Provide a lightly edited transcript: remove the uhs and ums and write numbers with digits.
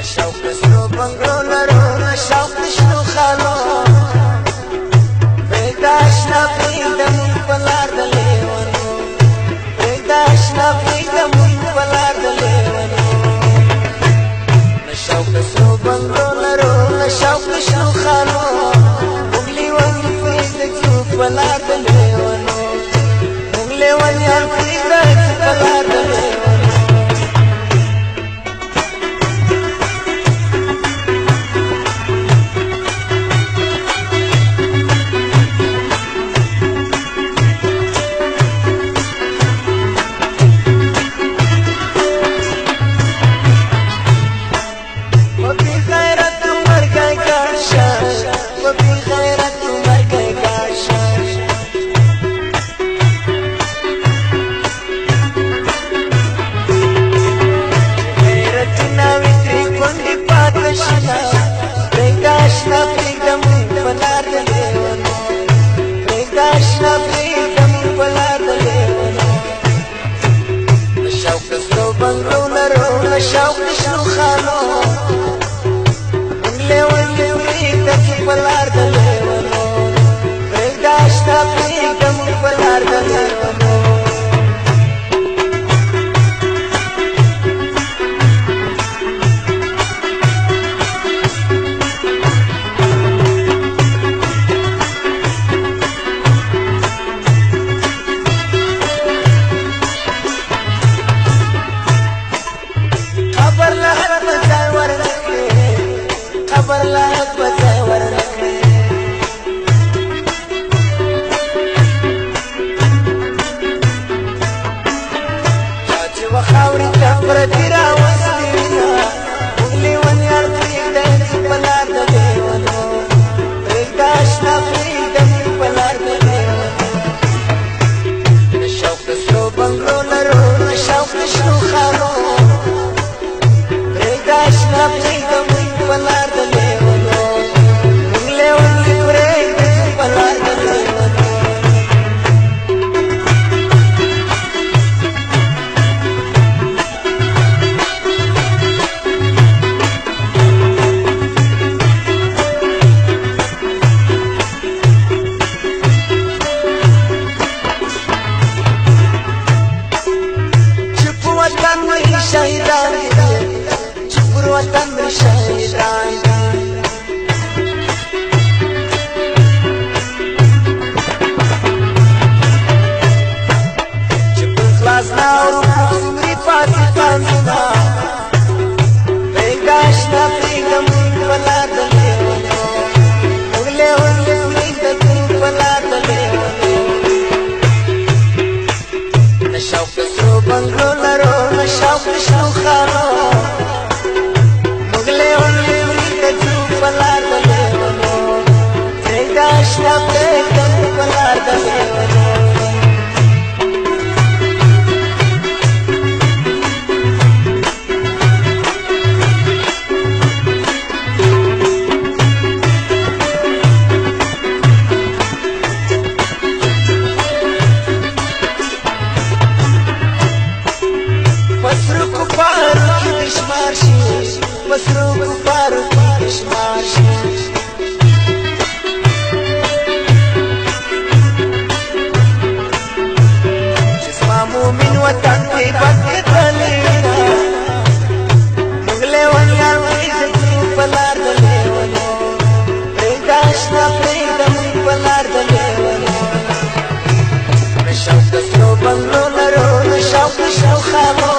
شوق سرو بنگلو لرو شوق شنو خالو پریداشنا پریدم پلار دلیونو پریداشنا پریدم پلار دلیونو شوق سرو بنگلو لرو شوق شنو خالو مغلی ونی پریدم پلار دلیونو مغلی ونی پریدم پلار دلیونو شوق شنو خالو مغلی ونی پریدم پلار دلیونو پریداشنا پریدم پلار دلیونو خبر لاحق بزای ورنکے چاچی و خاوری تفردی راوستینا مغلی ونیار پریدن پلار دلیونو پریداشنا پریدن پلار دلیونو شوق سرو بنگلو لرو شوق شنو خالو پریداشنا پریدن پلار دلیونو مغلی ونی پریدم پلار دلیونو چپ وطن می شهیدان چپر وطن می شهیدان ناورو عمري فاتي قانونا پریداشنا پریدم پلار دلیونو مغلی ونی پریدم پلار دلیونو شوق سرو بنگلو لرو شوق شنو خالو مغلی ونی پریدم پلار دلیونو پریداشنا پریدم پلار دلیونو وسرو کفارو کی دشمار شي وسرو کفارو کی دشمار شي جسما مومن وطن دی بد دلینا مغلی ونی پریدم پلار دلیونو پریداشنا پریدم پلار دلیونو شوق سرو بنگلو لرو شوق شنو خالو